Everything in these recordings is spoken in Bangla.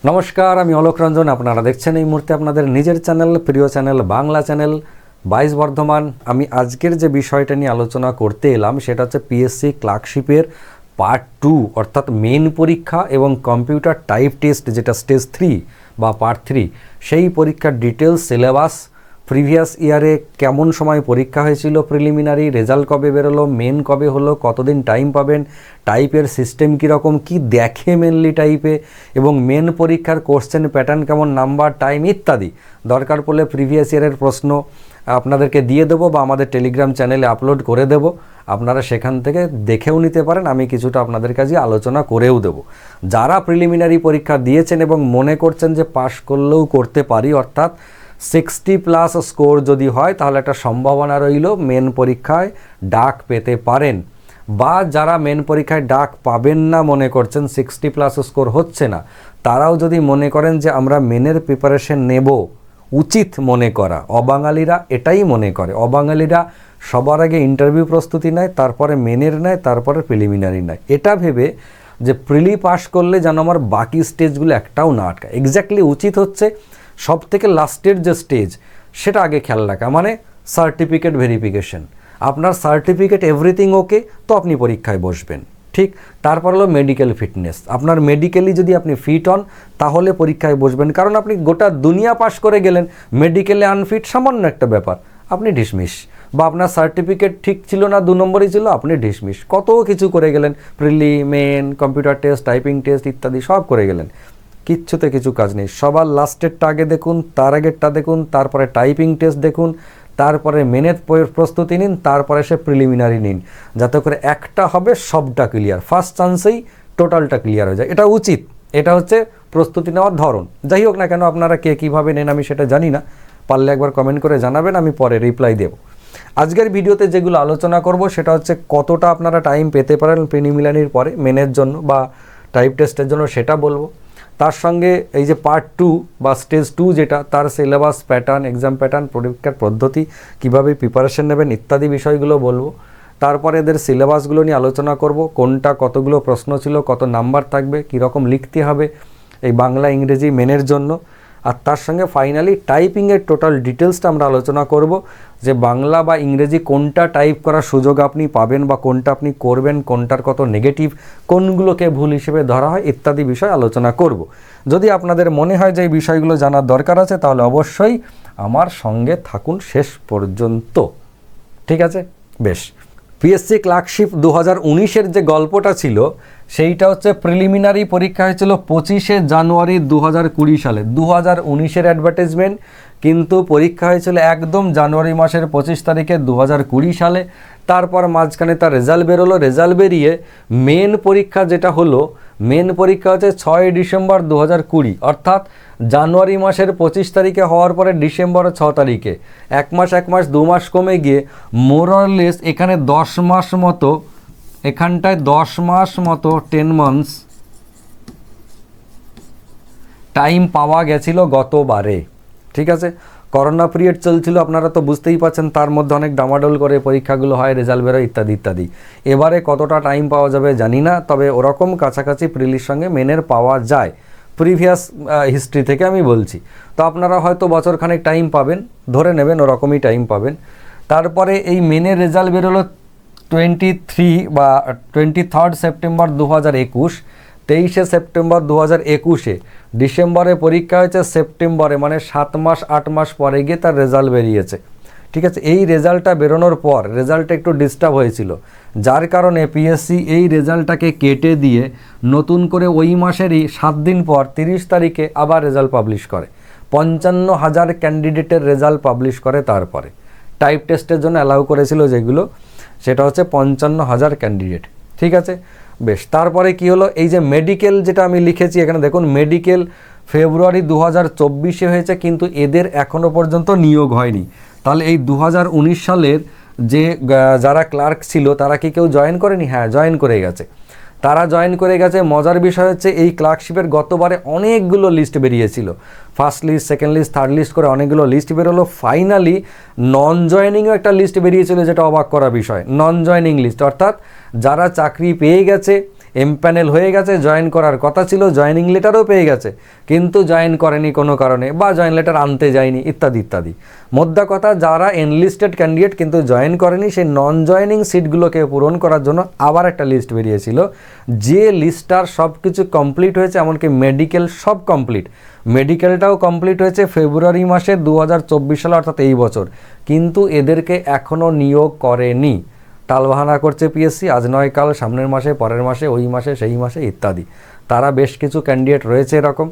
নমস্কার, আমি অলোক রঞ্জন। আপনারা দেখছেন এই মুহূর্তে আপনাদের নিজের চ্যানেল, প্রিয় চ্যানেল, বাংলা চ্যানেল 22 বর্ধমান। আমি আজকের যে বিষয়টা নিয়ে আলোচনা করতে এলাম সেটা হচ্ছে পিএসসি ক্লার্কশিপের পার্ট 2 অর্থাৎ মেন পরীক্ষা এবং কম্পিউটার টাইপ টেস্ট, যেটা স্টেজ 3 বা পার্ট 3, সেই পরীক্ষার ডিটেলস, সিলেবাস, প্রিভিয়াস ইয়ারে কেমন সময় পরীক্ষা হয়েছিল, প্রিলিমিনারি রেজাল্ট কবে বেরোলো, মেন কবে হলো, কতদিন টাইম পাবেন, টাইপের সিস্টেম কীরকম, কি দেখে মেনলি টাইপে, এবং মেন পরীক্ষার কোশ্চেন প্যাটার্ন কেমন, নাম্বার, টাইম ইত্যাদি। দরকার পড়লে প্রিভিয়াস ইয়ারের প্রশ্ন আপনাদেরকে দিয়ে দেবো বা আমাদের টেলিগ্রাম চ্যানেলে আপলোড করে দেব, আপনারা সেখান থেকে দেখেও নিতে পারেন। আমি কিছুটা আপনাদের কাছে আলোচনা করেও দেব। যারা প্রিলিমিনারি পরীক্ষা দিয়েছেন এবং মনে করছেন যে পাশ করলেও করতে পারি, অর্থাৎ 60+ স্কোর যদি হয় তাহলে একটা সম্ভাবনা রইল মেন পরীক্ষায় ডাক পেতে পারেন, বা যারা মেন পরীক্ষায় ডাক পাবেন না মনে করছেন, 60+ স্কোর হচ্ছে না, তারাও যদি মনে করেন যে আমরা মেনের প্রিপারেশন নেব, উচিত মনে করা। অবাঙালিরা এটাই মনে করে, অবাঙালিরা সবার আগে ইন্টারভিউ প্রস্তুতি নেয়, তারপরে মেনের নেয়, তারপরে প্রিলিমিনারি নেয়, এটা ভেবে যে প্রিলি পাস করলে যেন আমার বাকি স্টেজগুলো একটাও না আটকায়। এক্স্যাক্টলি উচিত হচ্ছে সব থেকে লাস্টের যে স্টেজ সেটা আগে খেয়াল রাখা, মানে সার্টিফিকেট ভেরিফিকেশন। আপনার সার্টিফিকেট এভরিথিং ওকে, তো আপনি পরীক্ষায় বসবেন, ঠিক। তারপর হলো মেডিকেল ফিটনেস। আপনার মেডিকেলি যদি আপনি ফিট হন তাহলে পরীক্ষায় বসবেন, কারণ আপনি গোটা দুনিয়া পাস করে গেলেন, মেডিকেলে আনফিট, সামান্য একটা ব্যাপার, আপনি ডিসমিস। বা আপনার সার্টিফিকেট ঠিক ছিল না, 2 নম্বরই ছিল, আপনি ডিসমিস। কত কিছু করে গেলেন, prelim, main, computer test, typing test ইত্যাদি সব করে গেলেন, কিচ্ছুতে কিছু কাজ নেই। সবার লাস্টেরটা আগে দেখুন, তার আগেরটা দেখুন, তারপরে টাইপিং টেস্ট দেখুন, তারপরে মেনের প্রস্তুতি নিন, তারপরে সে প্রিলিমিনারি নিন, যাতে করে একটা হবে সবটা ক্লিয়ার, ফার্স্ট চান্সেই টোটালটা ক্লিয়ার হয়ে যায়। এটা উচিত, এটা হচ্ছে প্রস্তুতি নেওয়ার ধরন। যাই হোক না কেন, আপনারা কে কীভাবে নেন আমি সেটা জানি না, পারলে একবার কমেন্ট করে জানাবেন, আমি পরে রিপ্লাই দেব। আজকের ভিডিওতে যেগুলো আলোচনা করব সেটা হচ্ছে কতটা আপনারা টাইম পেতে পারেন প্রিলিমিনারির পরে মেনের জন্য বা টাইপ টেস্টের জন্য, সেটা বলবো। তার সঙ্গে এই যে পার্ট 2 বা স্টেজ 2 যেটা, তার সিলেবাস, প্যাটার্ন, এক্সাম প্যাটার্ন, পরীক্ষার পদ্ধতি, কীভাবে প্রিপারেশন নেবেন ইত্যাদি বিষয়গুলো বলবো। তারপরে এদের সিলেবাসগুলো নিয়ে আলোচনা করব, কোনটা কতগুলো প্রশ্ন ছিল, কত নাম্বার থাকবে, কীরকম লিখতে হবে এই বাংলা ইংরেজি মেনের জন্য। আর তার সঙ্গে ফাইনালি টাইপিংয়ের টোটাল ডিটেলসটা আমরা আলোচনা করব, যে বাংলা বা ইংরেজি কোনটা টাইপ করার সুযোগ আপনি পাবেন বা কোনটা আপনি করবেন, কোনটার কত নেগেটিভ, কোনগুলোকে ভুল হিসেবে ধরা হয় ইত্যাদি বিষয় আলোচনা করব। যদি আপনাদের মনে হয় যে এই বিষয়গুলো জানার দরকার আছে তাহলে অবশ্যই আমার সঙ্গে থাকুন শেষ পর্যন্ত, ঠিক আছে? বেশ, পিএসসি ক্লার্কশিপ 2019-এর যে গল্পটা ছিল সেইটা হচ্ছে প্রিলিমিনারি পরীক্ষা হয়েছিল 25শে জানুয়ারি 2020 সালে। 2019-এর অ্যাডভার্টাইজমেন্ট, কিন্তু পরীক্ষা হয়েছিল একদম জানুয়ারি মাসের 25 তারিখে 2020 সালে। তারপর মাঝখানে তার রেজাল্ট বেরোলো, রেজাল্ট বেরিয়ে মেন পরীক্ষা যেটা হলো, মেন পরীক্ষা হচ্ছে 6 ডিসেম্বর 2020, অর্থাৎ জানুয়ারি মাসের 25 তারিখে হওয়ার পরে ডিসেম্বরের 6 তারিখে 1 মাস 2 মাস কমে গিয়ে মোরলেস এখানে 10 মাস মতো, এখানটায় 10 মাস মতো 10 মান্থস টাইম পাওয়া গেছিল গতবারে, ঠিক আছে? করোনা পিরিয়ড চলছিল, আপনারা তো বুঝতেই পাচ্ছেন, তার মধ্যে অনেক ডামাডোল করে পরীক্ষাগুলো হয়, রেজাল্ট বেরোয় ইত্যাদি ইত্যাদি। এবারে কতটা টাইম পাওয়া যাবে জানি না, তবে ওরকম কাছাকাছি প্রিলির সঙ্গে মেনের পাওয়া যায়, প্রিভিয়াস হিস্ট্রি থেকে আমি বলছি। তো আপনারা হয়তো বছরখানেক টাইম পাবেন, ধরে নেবেন ওরকমই টাইম পাবেন। তারপরে এই মেনের রেজাল্ট বেরোলো 23 বা 23 সেপ্টেম্বর 2021, 23শে সেপ্টেম্বর 2021-এ। ডিসেম্বরে পরীক্ষা হয়েছে সেপ্টেম্বরে, মানে 7 মাস 8 মাস পরে গিয়ে তার রেজাল্ট বেরিয়েছে, ঠিক আছে? এই রেজাল্টটা বেরোনোর পর রেজাল্টটা একটু ডিস্টার্ব হয়েছিল, যার কারণে পিএসসি এই রেজাল্টটাকে কেটে দিয়ে নতুন করে ওই মাসেরই 7 দিন পর 30 তারিখে আবার রেজাল্ট পাবলিশ করে। 55,000 ক্যান্ডিডেটের রেজাল্ট পাবলিশ করে। তারপরে টাইপ টেস্টের জন্য অ্যালাউ করেছিল যেগুলো, সেটা হচ্ছে 55,000 ক্যান্ডিডেট, ঠিক আছে? বেশ, তারপরে কি হলো, এই যে মেডিকেল যেটা আমি লিখেছি এখানে দেখুন, মেডিকেল ফেব্রুয়ারি 2024-এ হয়েছে, কিন্তু এদের এখনও পর্যন্ত নিয়োগ হয়নি। তাহলে এই 2019 সালের যে যারা ক্লার্ক ছিল তারা কি কেউ জয়েন করেনি? হ্যাঁ, জয়েন করে গেছে, তারা জয়েন করে গেছে। মজার বিষয় হচ্ছে এই ক্লার্কশিপের গতবারে অনেকগুলো লিস্ট বেরিয়েছিল, first list, second list, third list করে অনেকগুলো লিস্ট বেরোলো। ফাইনালি নন জয়েনিংও একটা লিস্ট বেরিয়েছিল, যেটা অবাক করা বিষয়। নন জয়েনিং লিস্ট অর্থাৎ যারা চাকরি পেয়ে গেছে এমপ্যানেল হয়ে গেছে, জয়েন করার কথা ছিল, জয়েনিং লেটারও পেয়ে গেছে, কিন্তু জয়েন করেনি কোনো কারণে, বা জয়েন লেটার আনতে যায়নি, ইত্যাদি ইত্যাদি। মোদ্দা কথা, যারা এনলিস্টেড ক্যান্ডিডেট কিন্তু জয়েন করেনি, সেই নন জয়েনিং সিটগুলোকে পূরণ করার জন্য আবার একটা লিস্ট বেরিয়েছিল, যে লিস্টটার সব কিছু কমপ্লিট হয়েছে, এমনকি মেডিকেল সব কমপ্লিট, মেডিকেলটাও কমপ্লিট হয়েছে ফেব্রুয়ারি মাসে 2024 সালে, অর্থাৎ এই বছর, কিন্তু এদেরকে এখনও নিয়োগ করেনি। টালবাহানা করছে পিএসসি, আজ নয় কাল, সামনের মাসে, পরের মাসে, ওই মাসে, সেই মাসে ইত্যাদি। তারা বেশ কিছু ক্যান্ডিডেট রয়েছে এরকম,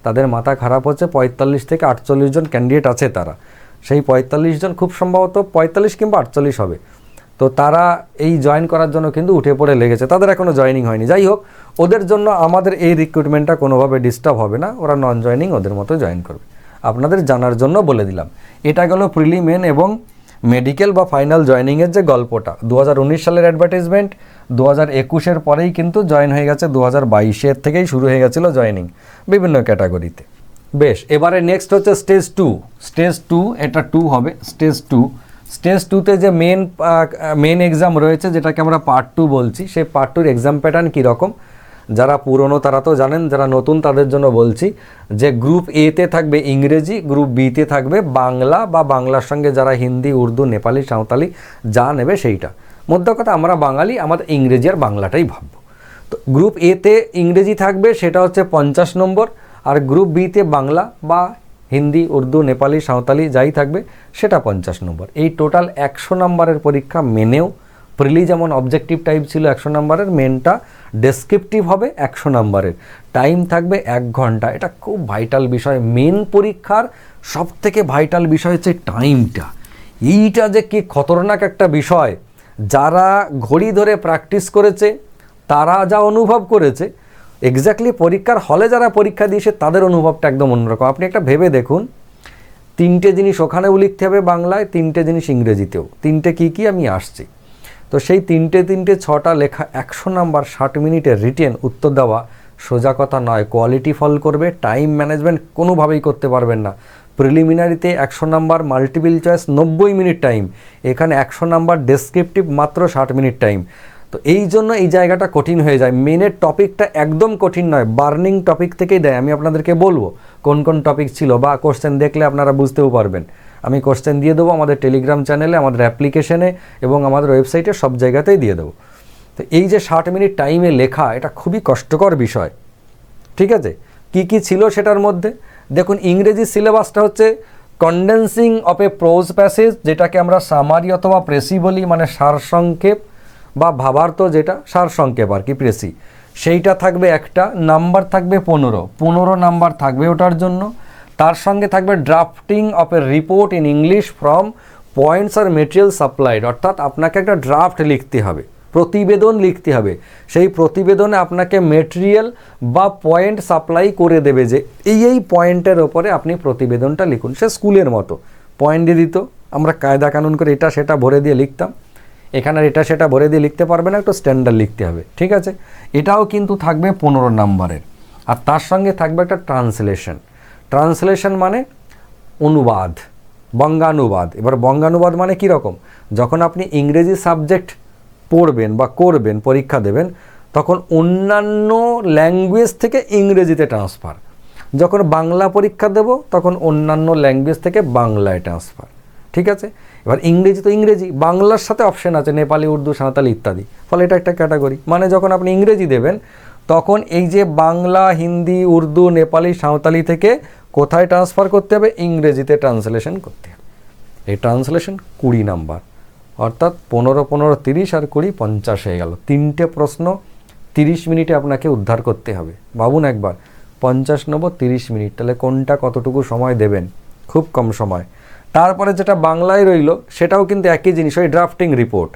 তাদের মাথা খারাপ হচ্ছে। 45 থেকে 48 জন ক্যান্ডিডেট আছে তারা, সেই 45 জন খুব সম্ভবত 45 কিংবা 48 হবে। তো তারা এই জয়েন করার জন্য কিন্তু উঠে পড়ে লেগেছে, তাদের এখনও জয়েনিং হয়নি। যাই হোক, ওদের জন্য আমাদের এই রিক্রুটমেন্টটা কোনোভাবে ডিস্টার্ব হবে না, ওরা নন জয়েনিং ওদের মতো জয়েন করবে, আপনাদের জানার জন্য বলে দিলাম। এটা গেল প্রিলিমেন এবং মেডিকেল বা ফাইনাল জয়েনিংয়ের যে গল্পটা। 2019 সালের অ্যাডভার্টাইজমেন্ট, 2021-এর পরেই কিন্তু জয়েন হয়ে গেছে, 2022-এর থেকেই শুরু হয়ে গেছিলো জয়েনিং বিভিন্ন ক্যাটাগরিতে। বেশ, এবারে নেক্সট হচ্ছে স্টেজ 2। স্টেজ 2, এটা 2 হবে, স্টেজ 2। স্টেজ 2-তে যে মেন এক্সাম রয়েছে, যেটাকে আমরা পার্ট 2 বলছি, সেই পার্ট 2-র এক্সাম প্যাটার্ন কীরকম, যারা পুরনো তারা তো জানেন, যারা নতুন তাদের জন্য বলছি যে গ্রুপ এতে থাকবে ইংরেজি, গ্রুপ বিতে থাকবে বাংলা, বা বাংলার সঙ্গে যারা হিন্দি, উর্দু, নেপালি, সাঁওতালি যা নেবে সেইটা। মোদ্দা কথা, আমরা বাঙালি, আমাদের ইংরেজি আর বাংলাটাই ভাববো। তো গ্রুপ এতে ইংরেজি থাকবে, সেটা হচ্ছে 50 নম্বর, আর গ্রুপ বিতে বাংলা বা হিন্দি, উর্দু, নেপালি, সাঁওতালি যাই থাকবে সেটা 50 নম্বর। এই টোটাল 100 নম্বরের পরীক্ষা। মেনেও প্রিলি যেমন অবজেক্টিভ টাইপ ছিল 100 নম্বরের, মেনটা ডেসক্রিপটিভ হবে 100 নম্বরের। টাইম থাকবে 1 ঘন্টা। এটা খুব ভাইটাল বিষয়, মেন পরীক্ষার সব থেকে ভাইটাল বিষয় হচ্ছে টাইমটা। এইটা যে কি খতরনাক একটা বিষয়, যারা ঘড়ি ধরে প্র্যাকটিস করেছে তারা যা অনুভব করেছে, এক্স্যাক্টলি পরীক্ষার হলে যারা পরীক্ষা দিয়েছে তাদের অনুভবটা একদম অন্যরকম। আপনি একটা ভেবে দেখুন, 3টে জিনিস ওখানেও লিখতে হবে বাংলায়, 3টে জিনিস ইংরেজিতেও। 3টে কী কী আমি আসছি। তো সেই 3টে 6টা লেখা, 100 নাম্বার, 60 মিনিটের রিটেন উত্তর দেওয়া সোজা কথা নয়। কোয়ালিটি ফল করবে, টাইম ম্যানেজমেন্ট কোনোভাবেই করতে পারবেন না। প্রিলিমিনারিতে 100 number, multiple choice 90 minute time, এখানে 100 নাম্বার, ডেসক্রিপটিভ মাত্র 60 মিনিট টাইম। তো এই জন্য এই জায়গাটা কঠিন হয়ে যায়। মেনের টপিকটা একদম কঠিন নয়, বার্নিং টপিক থেকেই দেয়। আমি আপনাদেরকে বলবো কোন কোন টপিক ছিল, বা কোশ্চেন দেখলে আপনারা বুঝতেও পারবেন। আমি কোশ্চেন দিয়ে দেবো আমাদের টেলিগ্রাম চ্যানেলে, আমাদের অ্যাপ্লিকেশনে এবং আমাদের ওয়েবসাইটে, সব জায়গাতেই দিয়ে দেবো। তো এই যে 60 মিনিট টাইমে লেখা, এটা খুবই কষ্টকর বিষয়। ঠিক আছে, কি কি ছিল সেটার মধ্যে দেখুন। ইংরেজি সিলেবাসটা হচ্ছে condensing of A pros passage, যেটাকে আমরা সামারি অথবা প্রেসি বলি, মানে সারসংক্ষেপ বা ভাবার্থ, যেটা সারসংক্ষেপ আর কি, প্রেসি। সেইটা থাকবে একটা। নাম্বার থাকবে 15 নাম্বার থাকবে ওটার জন্য। তার সঙ্গে থাকবে drafting of a report in English from points আর মেটেরিয়াল সাপ্লাইড, অর্থাৎ আপনাকে একটা ড্রাফট লিখতে হবে, প্রতিবেদন লিখতে হবে। সেই প্রতিবেদনে আপনাকে মেটেরিয়াল বা পয়েন্ট সাপ্লাই করে দেবে, যে এই পয়েন্টের ওপরে আপনি প্রতিবেদনটা লিখুন। সে স্কুলের মতো পয়েন্ট দিয়ে দিত, আমরা কায়দা কানুন করে এটা সেটা ভরে দিয়ে লিখতাম। এখানে এটা সেটা ভরে দিয়ে লিখতে পারবে না, একটু স্ট্যান্ডার্ড লিখতে হবে। ঠিক আছে, এটাও কিন্তু থাকবে 15 নাম্বারের। আর তার সঙ্গে থাকবে একটা ট্রান্সলেশন। ট্রান্সলেশন মানে অনুবাদ, বঙ্গানুবাদ। এবার বঙ্গানুবাদ মানে কীরকম, যখন আপনি ইংরেজি সাবজেক্ট পড়বেন বা করবেন, পরীক্ষা দেবেন, তখন অন্যান্য ল্যাঙ্গুয়েজ থেকে ইংরেজিতে ট্রান্সফার। যখন বাংলা পরীক্ষা দেব, তখন অন্যান্য ল্যাঙ্গুয়েজ থেকে বাংলায় ট্রান্সফার। ঠিক আছে, এবার ইংরেজি তো ইংরেজি, বাংলার সাথে অপশন আছে নেপালি, উর্দু, সাঁওতালি ইত্যাদি। ফলে এটা একটা ক্যাটাগরি। মানে যখন আপনি ইংরেজি দেবেন, তখন এই যে বাংলা, হিন্দি, উর্দু, নেপালি, সাঁওতালি থেকে কোথায় ট্রান্সফার করতে হবে, ইংরেজিতে ট্রান্সলেশন করতে হবে। এই ট্রান্সলেশন 20 নাম্বার, অর্থাৎ 15, 15, 30 আর 20, 50 হয়ে গেল। 3টে প্রশ্ন 30 মিনিটে আপনাকে উদ্ধার করতে হবে। ভাবুন একবার, 50 নেব, 30 মিনিট, তাহলে কোনটা কতটুকু সময় দেবেন? খুব কম সময়। তারপরে যেটা বাংলায় রইল, সেটাও কিন্তু একই জিনিস, ওই ড্রাফটিং রিপোর্ট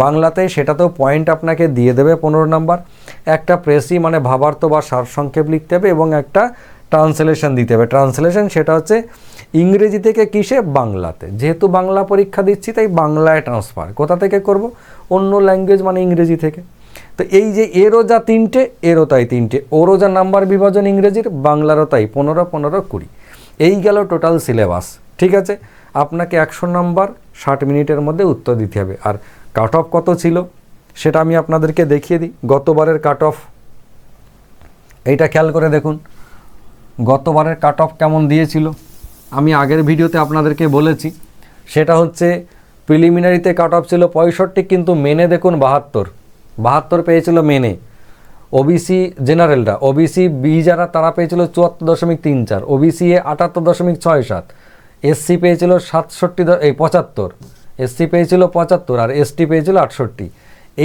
বাংলাতে, সেটাতেও পয়েন্ট আপনাকে দিয়ে দেবে 15 নাম্বার। একটা প্রেসি মানে ভাবার্থ বা সারসংক্ষেপ লিখতে হবে, এবং একটা ট্রান্সলেশন দিতে হবে। ট্রান্সলেশন সেটা হচ্ছে ইংরেজি থেকে কিসে, বাংলাতে। যেহেতু বাংলা পরীক্ষা দিচ্ছি, তাই বাংলায় ট্রান্সফার। কোথা থেকে করব, অন্য ল্যাঙ্গুয়েজ মানে ইংরেজি থেকে। তো এই যে এরও যা 3টে, এরও তাই 3টে, ওরও যা নাম্বার বিভাজন ইংরেজির, বাংলারও তাই 15, 15, 20। এই গেল টোটাল সিলেবাস। ঠিক আছে, আপনাকে 100 নাম্বার 60 মিনিটের মধ্যে উত্তর দিতে হবে। আর কাট অফ কত ছিল, সেটা আমি আপনাদেরকে দেখিয়ে দিই। গতবারের কাট অফ এইটা খেয়াল করে দেখুন, গতবারের কাট অফ কেমন দিয়েছিল। আমি আগের ভিডিওতে আপনাদেরকে বলেছি, সেটা হচ্ছে প্রিলিমিনারিতে কাট অফ ছিল 65, কিন্তু মেনে দেখুন 72 পেয়েছিল মেনে। ওবিসি জেনারেলরা, ওবিসি বি যারা, তারা পেয়েছিল 74.34, ওবিসি এ 78.67, এসসি পেয়েছিল 75, এসসি পেয়েছিল 75 আর এসটি পেয়েছিল 68।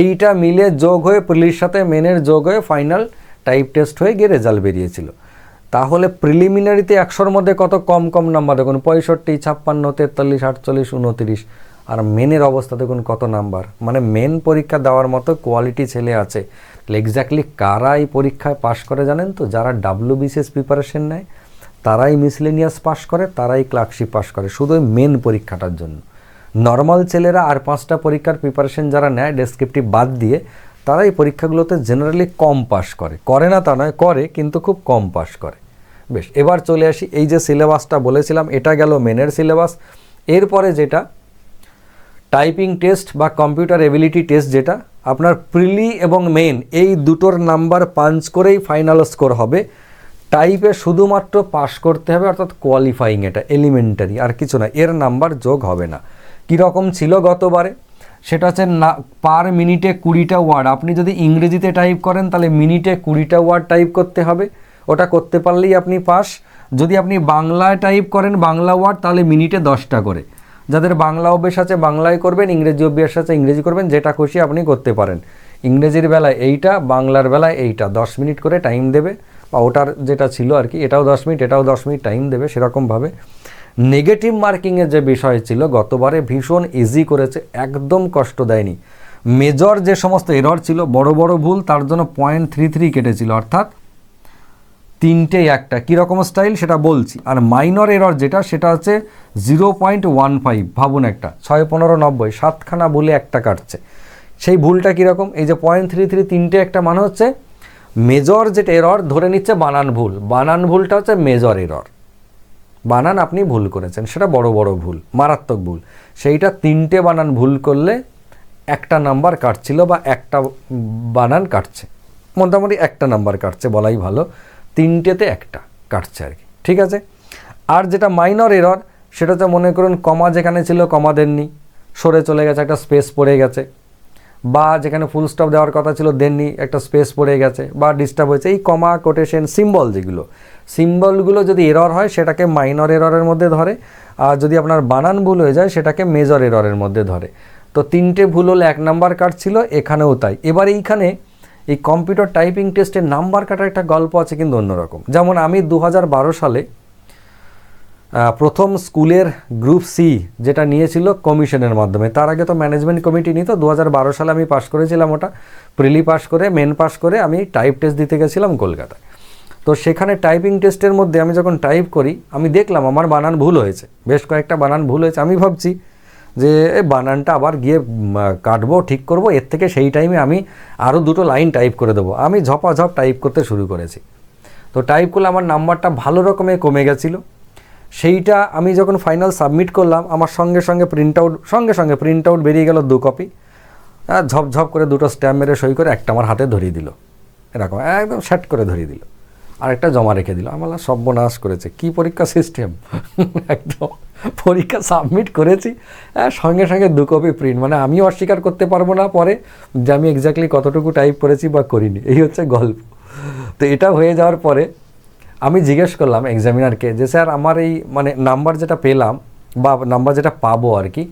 এইটা মিলে যোগ হয়ে প্রিলির সাথে মেনের যোগ হয়ে ফাইনাল টাইপ টেস্ট হয়ে গিয়ে রেজাল্ট বেরিয়েছিল। তাহলে প্রিলিমিনারিতে 100-র মধ্যে কত কম কম নাম্বার দেখুন, 65, 56, 43, 48, 29, আর মেনের অবস্থা দেখুন কত নাম্বার। মানে মেন পরীক্ষা দেওয়ার মতো কোয়ালিটি ছেলে আছে। এক্স্যাক্টলি কারা এই পরীক্ষায় পাশ করে জানেন তো? যারা WBCS প্রিপারেশন নেয় তারাই মিসলেনিয়াস পাশ করে, তারাই ক্লার্কশিপ পাশ করে, শুধু ওই মেন পরীক্ষাটার জন্য। নর্মাল ছেলেরা আর 5টা পরীক্ষার প্রিপারেশন যারা নেয় ডেসক্রিপটিভ বাদ দিয়ে, তারা এই পরীক্ষাগুলোতে জেনারেলি কম পাশ করে না তা নয়, করে কিন্তু খুব কম পাশ করে। বেশ, এবার চলে আসি, এই যে সিলেবাসটা বলেছিলাম এটা গেল মেনের সিলেবাস। এরপরে যেটা টাইপিং টেস্ট বা কম্পিউটার এবিলিটি টেস্ট, যেটা আপনার প্রিলি এবং মেন এই দুটোর নাম্বার পাঞ্চ করেই ফাইনাল স্কোর হবে। টাইপে শুধুমাত্র পাস করতে হবে, অর্থাৎ কোয়ালিফাইং, এটা এলিমেন্টারি, আর কিছু না, এর নাম্বার যোগ হবে না। কীরকম ছিল গতবারে? সেটা হচ্ছে না, পার মিনিটে 20টা ওয়ার্ড। আপনি যদি ইংরেজিতে টাইপ করেন তাহলে মিনিটে 20টা ওয়ার্ড টাইপ করতে হবে, ওটা করতে পারলেই আপনি পাস। যদি আপনি বাংলায় টাইপ করেন বাংলা ওয়ার্ড, তাহলে মিনিটে 10টা করে। যাদের বাংলা অভ্যেস আছে বাংলায় করবেন, ইংরেজি অভ্যাস আছে ইংরেজি করবেন, যেটা খুশি আপনি করতে পারেন। ইংরেজির বেলায় এইটা, বাংলার বেলায় এইটা, 10 মিনিট করে টাইম দেবে, বা ওটার যেটা ছিল আর কি, এটাও 10 মিনিট এটাও 10 মিনিট টাইম দেবে সেরকমভাবে। নেগেটিভ মার্কিংয়ের যে বিষয় ছিল গতবারে ভীষণ ইজি করেছে, একদম কষ্ট দেয়নি। মেজর যে সমস্ত এরর ছিল, বড় বড় ভুল, তার জন্য 0.33 কেটেছিল, অর্থাৎ 3টে একটা। কীরকম স্টাইল সেটা বলছি। আর মাইনর এরর যেটা, সেটা হচ্ছে 0.15। ভাবুন, একটা 6, 15, 90, 7খানা ভুলে একটা কাটছে। সেই ভুলটা কীরকম? এই যে 0.33, 3টে একটা, মানে হচ্ছে মেজর যেটা এরর ধরে নিচ্ছে বানান ভুল, বানান ভুলটা হচ্ছে মেজর এরর। বানান আপনি ভুল করেছেন, সেটা বড় বড় ভুল, মারাত্মক ভুল। সেইটা 3টে বানান ভুল করলে একটা নাম্বার কাটছিল, বা একটা বানান কাটছে, মোটামুটি একটা নাম্বার কাটছে বলাই ভালো, 3টেতে একটা কাটছে আর কি, ঠিক আছে। আর যেটা মাইনর এরর, সেটা তো মনে করুন কমা যেখানে ছিল কমা দেননি, সরে চলে গেছে, একটা স্পেস পড়ে গেছে, বা যেখানে ফুল স্টপ দেওয়ার কথা ছিল দেননি, একটা স্পেস পড়ে গেছে, বা ডিস্টার্ব হয়েছে। এই কমা, কোটেশন, সিম্বল, যেগুলো সিম্বলগুলো যদি এরর হয় সেটাকে মাইনর এররের মধ্যে ধরে, আর যদি আপনার বানান ভুল হয়ে যায় সেটাকে মেজর এররের মধ্যে ধরে। তো 3টে ভুল হলে 1 নাম্বার কাটছিল, এখানেও তাই। এবার এইখানে এই কম্পিউটার টাইপিং টেস্টের নাম্বার কাটার একটা গল্প আছে, কিন্তু অন্যরকম। যেমন আমি 2012 সালে প্রথম স্কুলের গ্রুপ সি যেটা নিয়েছিল কমিশনের মাধ্যমে, তার আগে তো ম্যানেজমেন্ট কমিটি নিত। 2012 সালে আমি পাশ করেছিলাম ওটা, প্রিলি পাস করে মেন পাস করে আমি টাইপ টেস্ট দিতে গেছিলাম কলকাতায়। তো সেখানে টাইপিং টেস্টের মধ্যে আমি যখন টাইপ করি, আমি দেখলাম আমার বানান ভুল হয়েছে, বেশ কয়েকটা বানান ভুল হয়েছে। আমি ভাবছি যে বানানটা আবার গিয়ে কাটবো, ঠিক করব, এর থেকে সেই টাইমে আমি আরও 2টো লাইন টাইপ করে দেবো। আমি ঝপাঝপ টাইপ করতে শুরু করেছি। তো টাইপ করলে আমার নাম্বারটা ভালো রকমের কমে গেছিলো। সেইটা আমি যখন ফাইনাল সাবমিট করলাম, আমার সঙ্গে সঙ্গে প্রিন্ট আউট বেরিয়ে গেল 2 কপি। ঝপঝপ করে 2টো স্ট্যাম্প মেরে সই করে একটা আমার হাতে ধরিয়ে দিল, এরকম একদম সেট করে ধরিয়ে দিল, আর একটা জমা রেখে দিল। আমার সর্বনাশ করেছে, কি পরীক্ষা সিস্টেম! একদম পরীক্ষা সাবমিট করেছি, সঙ্গে সঙ্গে 2 কপি প্রিন্ট। মানে আমিও অস্বীকার করতে পারবো না পরে যে আমি এক্স্যাক্টলি কতটুকু টাইপ করেছি বা করিনি। এই হচ্ছে গল্প। তো এটা হয়ে যাওয়ার পরে আমি জিজ্ঞেস করলাম এক্সামিনারকে যে স্যার আমার এই মানে নাম্বার যেটা পেলাম বা নাম্বার যেটা পাবো আর কি,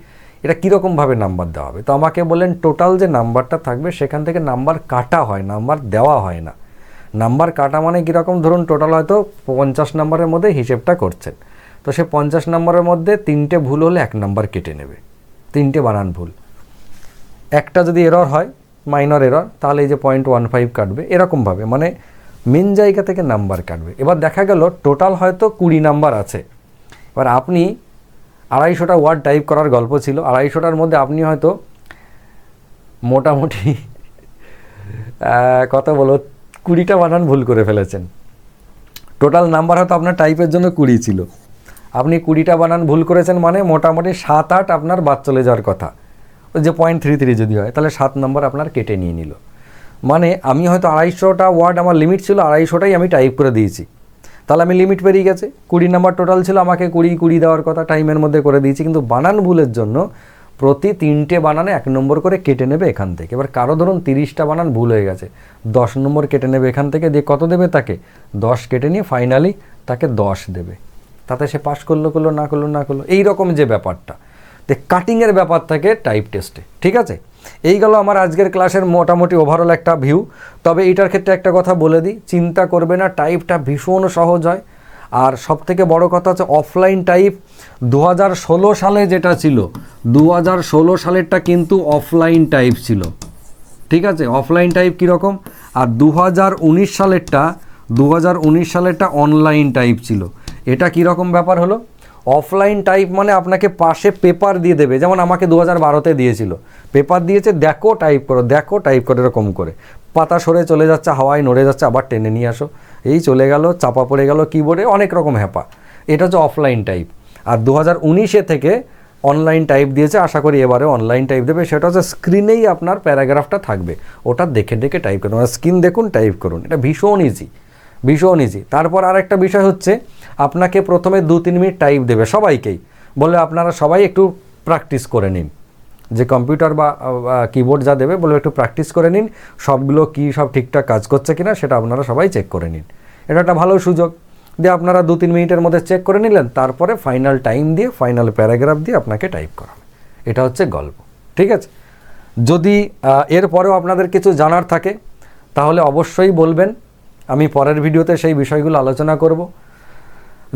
এটা কীরকমভাবে নাম্বার দেওয়া হবে। তো আমাকে বললেন টোটাল যে নাম্বারটা থাকবে সেখান থেকে নাম্বার কাটা হয়, নাম্বার দেওয়া হয় না। নাম্বার কাটা মানে কীরকম, ধরুন টোটাল হয়তো 50 নম্বরের মধ্যে হিসেবটা করছেন, তো সে 50 নম্বরের মধ্যে 3টে ভুল হলে 1 নাম্বার কেটে নেবে, 3টে বানান ভুল। একটা যদি এরর হয় মাইনর এরর, তাহলে এই যে 0.15 কাটবে, এরকমভাবে মানে মেন জায়গা থেকে নাম্বার কাটবে। এবার দেখা গেল টোটাল হয়তো 20 নাম্বার আছে। এবার আপনি 250টা ওয়ার্ড টাইপ করার গল্প ছিল, 250টার মধ্যে আপনি হয়তো মোটামুটি কত বলো 20টা বানান ভুল করে ফেলেছেন। টোটাল নাম্বার হয়তো আপনার টাইপের জন্য 20 ছিল, আপনি 20টা বানান ভুল করেছেন, মানে মোটামুটি 7-8 আপনার বাদ চলে যাওয়ার কথা। যে 0.33 যদি হয় তাহলে 7 নম্বর আপনার কেটে নিয়ে নিল। মানে আমি হয়তো 250টা ওয়ার্ড আমার লিমিট ছিল, 250টাই আমি টাইপ করে দিয়েছি, তাহলে আমি লিমিট পেরিয়ে গেছে। 20 নম্বর টোটাল ছিল, আমাকে 20 দেওয়ার কথা, টাইমের মধ্যে করে দিয়েছি। কিন্তু বানান ভুলের জন্য প্রতি 3টে বানানে 1 নম্বর করে কেটে নেবে এখান থেকে। এবার কারো ধরুন 30টা বানান ভুল হয়ে গেছে, 10 নম্বর কেটে নেবে এখান থেকে, দিয়ে কত দেবে তাকে? 10 কেটে নিয়ে ফাইনালি তাকে 10 দেবে। তাতে সে পাস করলো না করলো এই রকম যে ব্যাপারটা, তো কাটিংয়ের ব্যাপার থাকে টাইপ টেস্টে। ঠিক আছে, এই গেল আমার আজকের ক্লাসের মোটামুটি ওভারঅল একটা ভিউ। তবে এটার ক্ষেত্রে একটা কথা বলে দিই, চিন্তা করবে না, টাইপটা ভীষণ সহজ হয়। আর সবথেকে বড় কথা হচ্ছে অফলাইন টাইপ 2016 সালে যেটা ছিল, 2016 সালেরটা কিন্তু অফলাইন টাইপ ছিল। ঠিক আছে, অফলাইন টাইপ কীরকম, আর 2019 সালেরটা অনলাইন টাইপ ছিল। এটা কীরকম ব্যাপার হলো, অফলাইন টাইপ মানে আপনাকে পাশে পেপার দিয়ে দেবে, যেমন আমাকে 2012তে দিয়েছিল, পেপার দিয়েছে, দেখো টাইপ করো এরকম করে, পাতা সরে চলে যাচ্ছে, হাওয়ায় নড়ে যাচ্ছে, আবার টেনে নিয়ে আসো, এই চলে গেল, চাপা পড়ে গেল কিবোর্ডে, অনেক রকম হ্যাপা। এটা হচ্ছে অফলাইন টাইপ। আর 2019 থেকে অনলাইন টাইপ দিয়েছে, আশা করি এবারে অনলাইন টাইপ দেবে। সেটা হচ্ছে স্ক্রিনেই আপনার প্যারাগ্রাফটা থাকবে, ওটা দেখে টাইপ করুন, স্ক্রিন দেখুন, টাইপ করুন, এটা ভীষণ ইজি। তারপর আরেকটা বিষয় হচ্ছে, আপনাকে প্রথমে 2-3 মিনিট টাইপ দেবে সবাইকেই, বলে আপনারা সবাই একটু প্র্যাকটিস করে নিন, যে কম্পিউটার বা কিবোর্ড যা দেবে বলে একটু প্র্যাকটিস করে নিন, সবগুলো কি সব ঠিকঠাক কাজ করছে কিনা সেটা আপনারা সবাই চেক করে নিন। এটা একটা ভালো সুযোগ, দিয়ে আপনারা 2-3 মিনিটের মধ্যে চেক করে নিলেন, তারপরে ফাইনাল টাইম দিয়ে ফাইনাল প্যারাগ্রাফ দিয়ে আপনাকে টাইপ করাবে। এটা হচ্ছে গল্প। ঠিক আছে, যদি এরপরেও আপনাদের কিছু জানার থাকে তাহলে অবশ্যই বলবেন, আমি পরের ভিডিওতে সেই বিষয়গুলো আলোচনা করব।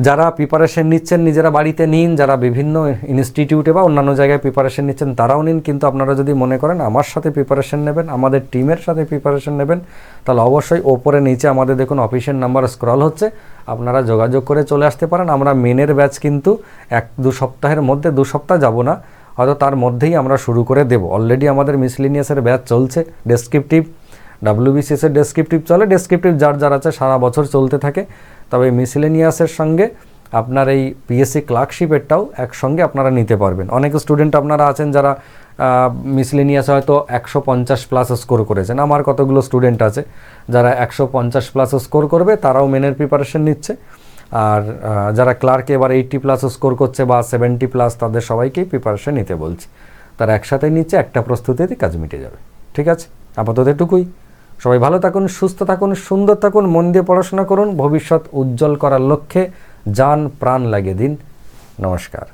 যারা প্রিপারেশন নিচ্ছেন নিজেরা বাড়িতে নিন, যারা বিভিন্ন ইনস্টিটিউটে বা অন্যান্য জায়গায় প্রিপারেশন নিচ্ছেন তারাও নিন। কিন্তু আপনারা যদি মনে করেন আমার সাথে প্রিপারেশন নেবেন, আমাদের টিমের সাথে প্রিপারেশন নেবেন, তাহলে অবশ্যই ওপরে নিচে আমাদের দেখুন অফিসিয়াল নাম্বার স্ক্রল হচ্ছে, আপনারা যোগাযোগ করে চলে আসতে পারেন। আমরা মেনের ব্যাচ কিন্তু 1-2 সপ্তাহের মধ্যে, 2 সপ্তাহ যাব না হয়তো, তার মধ্যেই আমরা শুরু করে দেব। অলরেডি আমাদের মিসলিনিয়াসের ব্যাচ চলছে, ডেসক্রিপটিভ WBCS এর ডেসক্রিপটিভ চলে, ডেসক্রিপটিভ যার আছে সারা বছর চলতে থাকে। তবে মিসলেনিয়াসের সঙ্গে আপনার এই পিএসসি ক্লার্কশিপেরটাও একসঙ্গে আপনারা নিতে পারবেন। অনেক স্টুডেন্ট আপনারা আছেন যারা মিসলেনিয়াস হয়তো 150+ স্কোর করেছেন, আমার কতগুলো স্টুডেন্ট আছে যারা 150+ স্কোর করবে, তারাও মেনের প্রিপারেশন নিচ্ছে। আর যারা ক্লার্কে এবার 80+ স্কোর করছে বা 70+, তাদের সবাইকেই প্রিপারেশন নিতে বলছি। তারা একসাথে নিচ্ছে, একটা প্রস্তুতিতে কাজ মিটে যাবে। ঠিক আছে, আপাতত এটুকুই। সবাই ভালো থাকুন, সুস্থ থাকুন, সুন্দর থাকুন, মন দিয়ে পড়াশোনা করুন, ভবিষ্যৎ উজ্জ্বল করার লক্ষ্যে যান প্রাণ লাগিয়ে দিন। নমস্কার।